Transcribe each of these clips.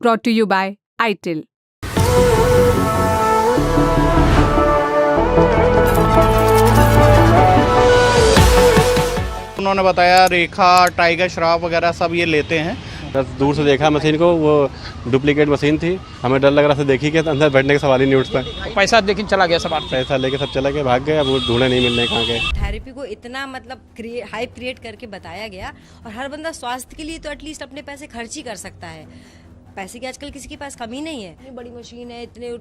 brought to you by ITIL. उन्होंने बताया रेखा, tiger Shroff वगैरह सब ये लेते हैं। बस दूर से देखा मशीन को, वो डुप्लीकेट मशीन थी। हमें डर लग रहा था, देखी कि अंदर बैठने का सवाल ही नहीं उठता। पैसा लेकिन चला गया, सब पैसा लेके सब चला गया, भाग गए। अब वो ढूंढे नहीं, मिलने कहाँ गए। थेरेपी को इतना मतलब हाइप क्रिएट करके बताया गया, और हर बंदा स्वास्थ्य के लिए तो एटलीस्ट अपने पैसे खर्च ही कर सकता है। पैसे की आजकल किसी के पास कमी नहीं है। इतनी बड़ी मशीन है, इतने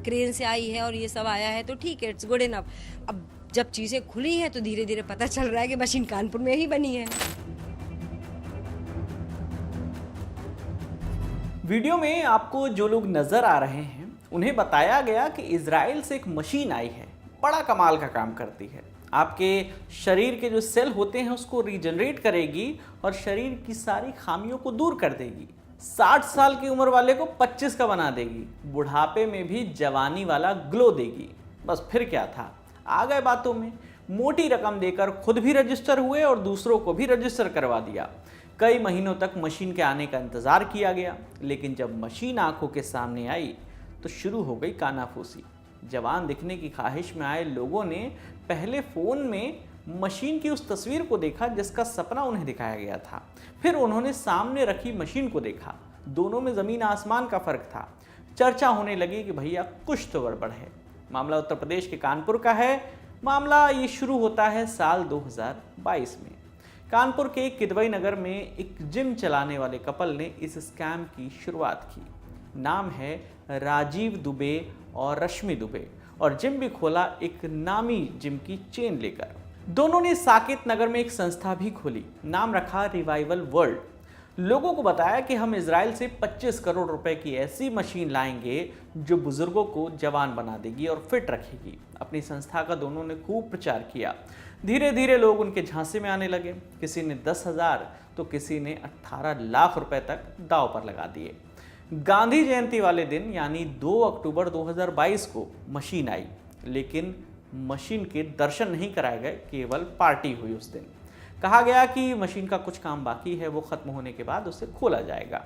क्रेन से आई है और ये सब आया है, तो ठीक है, इट्स गुड इनफ। अब जब चीज़ें खुली हैं तो धीरे धीरे पता चल रहा है कि मशीन कानपुर में ही बनी है। वीडियो में आपको जो लोग नजर आ रहे हैं उन्हें बताया गया कि इजराइल से एक मशीन आई है, बड़ा कमाल का काम करती है। आपके शरीर के जो सेल होते हैं उसको रीजनरेट करेगी और शरीर की सारी खामियों को दूर कर देगी। 60 साल की उम्र वाले को 25 का बना देगी, बुढ़ापे में भी जवानी वाला ग्लो देगी। बस फिर क्या था, आ गए बातों में। मोटी रकम देकर खुद भी रजिस्टर हुए और दूसरों को भी रजिस्टर करवा दिया। कई महीनों तक मशीन के आने का इंतज़ार किया गया, लेकिन जब मशीन आंखों के सामने आई तो शुरू हो गई कानाफूसी। जवान दिखने की ख्वाहिश में आए लोगों ने पहले फ़ोन में मशीन की उस तस्वीर को देखा जिसका सपना उन्हें दिखाया गया था। फिर उन्होंने सामने रखी मशीन को देखा, दोनों में ज़मीन आसमान का फ़र्क था। चर्चा होने लगी कि भैया कुछ तो गड़बड़ है। मामला उत्तर प्रदेश के कानपुर का है। मामला ये शुरू होता है साल 2022 में। कानपुर के किदवई नगर में एक जिम चलाने वाले कपल ने इस स्कैम की शुरुआत की। नाम है राजीव दुबे और रश्मि दुबे, और जिम भी खोला एक नामी जिम की चेन लेकर। दोनों ने साकेत नगर में एक संस्था भी खोली, नाम रखा रिवाइवल वर्ल्ड। लोगों को बताया कि हम इजराइल से 25 करोड़ रुपए की ऐसी मशीन लाएंगे जो बुजुर्गों को जवान बना देगी और फिट रखेगी। अपनी संस्था का दोनों ने खूब प्रचार किया। धीरे धीरे लोग उनके झांसे में आने लगे। किसी ने 10,000 तो किसी ने 18 लाख रुपए तक दांव पर लगा दिए। गांधी जयंती वाले दिन यानी 2 अक्टूबर 2022 को मशीन आई, लेकिन मशीन के दर्शन नहीं कराए गए, केवल पार्टी हुई उस दिन। कहा गया कि मशीन का कुछ काम बाकी है, वो खत्म होने के बाद उसे खोला जाएगा।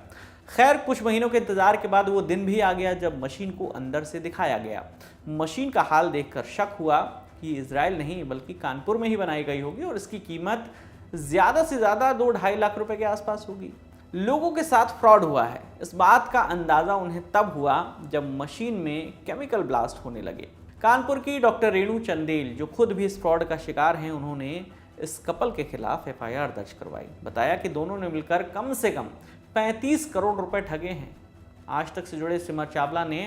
खैर, कुछ महीनों के इंतजार के बाद वो दिन भी आ गया जब मशीन को अंदर से दिखाया गया। मशीन का हाल देखकर शक हुआ कि इजराइल नहीं बल्कि कानपुर में ही बनाई गई होगी और इसकी कीमत ज़्यादा से ज़्यादा 2-2.5 लाख रुपए के आसपास होगी। लोगों के साथ फ्रॉड हुआ है, इस बात का अंदाज़ा उन्हें तब हुआ जब मशीन में केमिकल ब्लास्ट होने लगे। कानपुर की डॉक्टर रेणु चंदेल, जो खुद भी इस फ्रॉड का शिकार हैं, उन्होंने इस कपल के खिलाफ FIR दर्ज करवाई। बताया कि दोनों ने मिलकर कम से कम 35 करोड़ रुपए ठगे हैं। आज तक से जुड़े सिमर चावला ने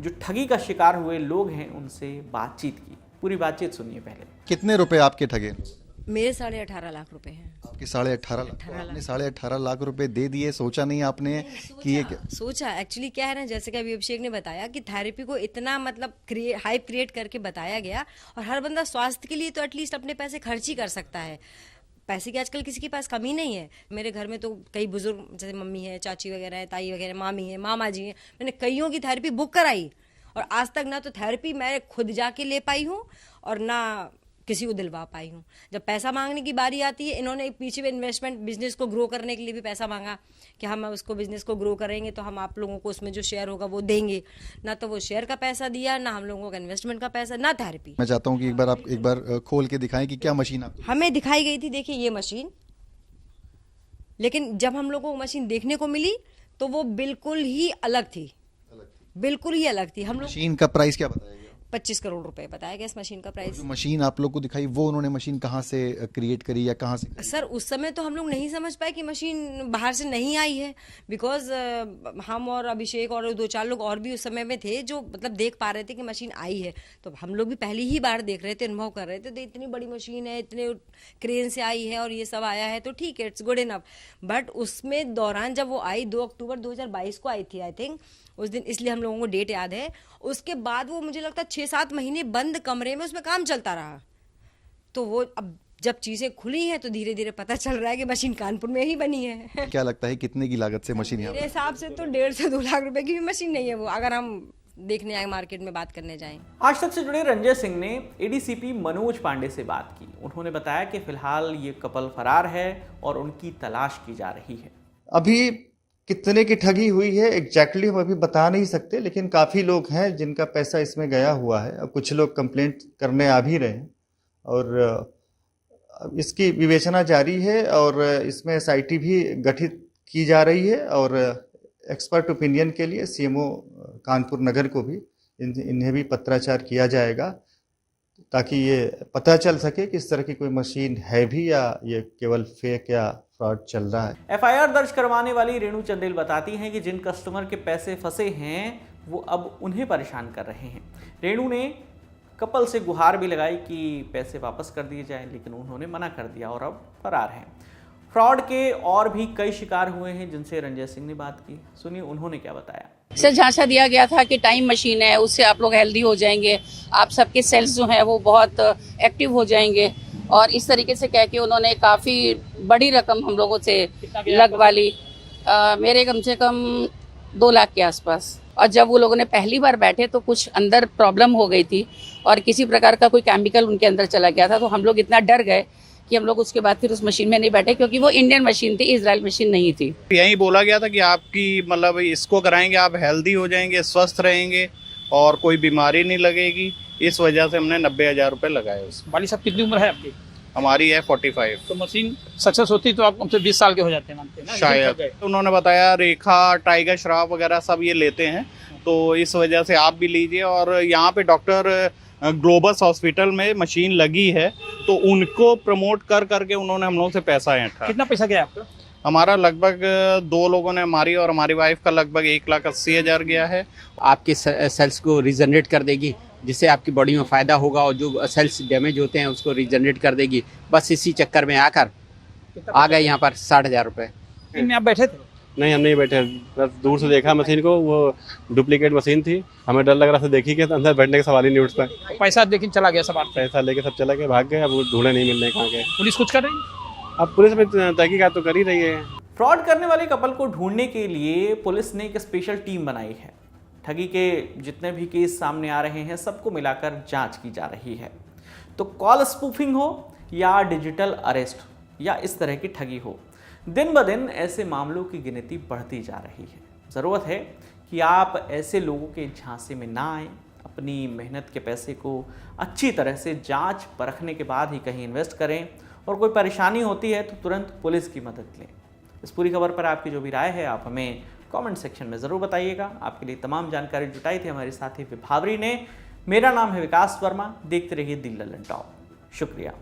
जो ठगी का शिकार हुए लोग हैं उनसे बातचीत की। पूरी बातचीत सुनिए पहले। कितने रुपए आपके ठगे? मेरे 18.5 लाख रुपए हैं। आपके 18.5 लाख? आपने 18.5 लाख रुपए दे दिए, सोचा नहीं आपने कि ये सोचा एक्चुअली क्या है ना, जैसे कि अभी अभिषेक ने बताया कि थेरेपी को इतना मतलब हाइप क्रिएट करके बताया गया, और हर बंदा स्वास्थ्य के लिए तो एटलीस्ट अपने पैसे खर्च ही कर सकता है। पैसे की आजकल किसी के पास कमी नहीं है। मेरे घर में तो कई बुजुर्ग, जैसे मम्मी है, चाची वगैरह है, ताई वगैरह, मामी है, मामा जी हैं, मैंने कईयों की थेरेपी बुक कराई, और आज तक ना तो थेरेपी मैं खुद जाके ले पाई हूँ और ना किसी को दिलवा पाई हूँ। जब पैसा मांगने की बारी आती है, इन्होंने पीछे में इन्वेस्टमेंट बिजनेस को ग्रो करने के लिए भी पैसा मांगा कि हम उसको बिजनेस को ग्रो करेंगे तो हम आप लोगों को उसमें जो शेयर होगा वो देंगे। ना तो वो शेयर का पैसा दिया, ना हम लोगों का इन्वेस्टमेंट का पैसा, ना थेरेपी। मैं चाहता हूँ कि एक बार खोल के दिखाएं कि क्या मशीन आपको हमें दिखाई गई थी। देखिए ये मशीन, लेकिन जब हम लोगों को मशीन देखने को मिली तो वो बिल्कुल ही अलग थी, बिल्कुल ही अलग थी। हम लोग मशीन का प्राइस क्या बताया गया? 25 करोड़ रुपए बताया गया इस मशीन का प्राइस। जो मशीन आप लोग को दिखाई, वो उन्होंने मशीन कहाँ से क्रिएट करी या कहाँ से? सर उस समय तो हम लोग नहीं समझ पाए कि मशीन बाहर से नहीं आई है, बिकॉज हम और अभिषेक और 2-4 लोग और भी उस समय में थे जो मतलब देख पा रहे थे कि मशीन आई है। तो हम लोग भी पहली ही बार देख रहे थे, अनुभव कर रहे थे, तो इतनी बड़ी मशीन है, इतने क्रेन से आई है और ये सब आया है, तो ठीक है, इट्स गुड इनफ। बट उसमें दौरान जब वो आई 2 अक्टूबर 2022 को आई थी आई थिंक, उस दिन, इसलिए हम लोगों को डेट याद है। उसके बाद वो मुझे लगता है 6-7 महीने बंद कमरे में उसमें काम चलता रहा। तो वो अब जब चीजें खुली हैं तो धीरे धीरे पता चल रहा है कि मशीन कानपुर में ही बनी है। क्या लगता है कितने की लागत से मशीन यहाँ? मेरे हिसाब से तो 1.5 से 2 लाख रुपए की भी मशीन नहीं है वो, अगर हम देखने आए मार्केट में बात करने जाएं। आज तक से जुड़े रंजय सिंह ने ADCP मनोज पांडे से बात की। उन्होंने बताया कि फिलहाल ये कपल फरार है और उनकी तलाश की जा रही है। अभी कितने की ठगी हुई है एग्जैक्टली हम अभी बता नहीं सकते, लेकिन काफ़ी लोग हैं जिनका पैसा इसमें गया हुआ है। अब कुछ लोग कंप्लेंट करने आ भी रहे हैं और इसकी विवेचना जारी है और इसमें एसआईटी भी गठित की जा रही है और एक्सपर्ट ओपिनियन के लिए सीएमओ कानपुर नगर को भी इन्हें भी पत्राचार किया जाएगा ताकि ये पता चल सके कि इस तरह की कोई मशीन है भी या ये केवल फेक या फ्रॉड चल रहा है। एफआईआर दर्ज करवाने वाली रेणु चंदेल बताती हैं कि जिन कस्टमर के पैसे फंसे हैं वो अब उन्हें परेशान कर रहे हैं। रेणु ने कपल से गुहार भी लगाई कि पैसे वापस कर दिए जाएं, लेकिन उन्होंने मना कर दिया और अब फरार हैं। फ्रॉड के और भी कई शिकार हुए हैं जिनसे रंजय सिंह ने बात की। सुनिए उन्होंने क्या बताया। सर झांसा दिया गया था कि टाइम मशीन है, उससे आप लोग हेल्दी हो जाएंगे, आप सबके सेल्स जो हैं वो बहुत एक्टिव हो जाएंगे, और इस तरीके से कह के उन्होंने काफ़ी बड़ी रकम हम लोगों से लगवा ली, मेरे कम से कम 2 लाख के आसपास। और जब वो लोगों ने पहली बार बैठे तो कुछ अंदर प्रॉब्लम हो गई थी और किसी प्रकार का कोई केमिकल उनके अंदर चला गया था, तो हम लोग इतना डर गए कि हम लोग उसके बाद फिर उस मशीन में नहीं बैठे, क्योंकि वो इंडियन मशीन थी, इजराइल मशीन नहीं थी। यही बोला गया था कि आपकी मतलब इसको कराएंगे आप हेल्दी हो जाएंगे, स्वस्थ रहेंगे और कोई बीमारी नहीं लगेगी। इस वजह से हमने 90,000 रुपये लगाए उसमें। वाली साहब कितनी उम्र है आपकी? हमारी है 45। तो मशीन सक्सेस होती तो आप कम से 20 साल के हो जाते हैं, मानते हैं ना? शायद उन्होंने बताया रेखा, टाइगर श्रॉफ वगैरह सब ये लेते हैं, तो इस वजह से आप भी लीजिए। और यहाँ पे डॉक्टर ग्लोबस हॉस्पिटल में मशीन लगी है तो उनको प्रमोट कर करके उन्होंने हम लोगों से पैसा ऐंठा। कितना पैसा गया आपका? हमारा लगभग 2 लोगों ने, हमारी और हमारी वाइफ का लगभग 1,80,000 गया है। आपके सेल्स को रिजनरेट कर देगी, जिससे आपकी बॉडी में फ़ायदा होगा और जो सेल्स डैमेज होते हैं उसको रिजनरेट कर देगी। बस इसी चक्कर में आकर आ गए यहाँ पर 60,000 रुपये। में आप बैठे थे? नहीं, हम नहीं बैठे, बस दूर से देखा मशीन को, वो डुप्लीकेट मशीन थी, हमें डर लग रहा था, देखी कि अंदर बैठने का सवाल ही नहीं उठता। पैसा लेकिन चला गया सब आपका? पैसा लेके सब चला गए, भाग गए, अब वो ढूंढे नहीं मिल रहे कहाँ गए। पुलिस कुछ कर रही है? अब पुलिस में तहकीकात तो कर ही रही है। फ्रॉड करने वाले कपल को ढूंढने के लिए पुलिस ने एक स्पेशल टीम बनाई है। ठगी के जितने भी केस सामने आ रहे हैं सबको मिलाकर जांच की जा रही है। तो कॉल स्पूफिंग हो या डिजिटल अरेस्ट या इस तरह की ठगी हो, दिन ब दिन ऐसे मामलों की गिनती बढ़ती जा रही है। ज़रूरत है कि आप ऐसे लोगों के झांसे में ना आए, अपनी मेहनत के पैसे को अच्छी तरह से जांच परखने के बाद ही कहीं इन्वेस्ट करें, और कोई परेशानी होती है तो तुरंत पुलिस की मदद लें। इस पूरी खबर पर आपकी जो भी राय है आप हमें कमेंट सेक्शन में ज़रूर बताइएगा। आपके लिए तमाम जानकारी जुटाई थी हमारे साथी विभावरी ने। मेरा नाम है विकास वर्मा। देखते रहिए दिल ललन टॉप। शुक्रिया।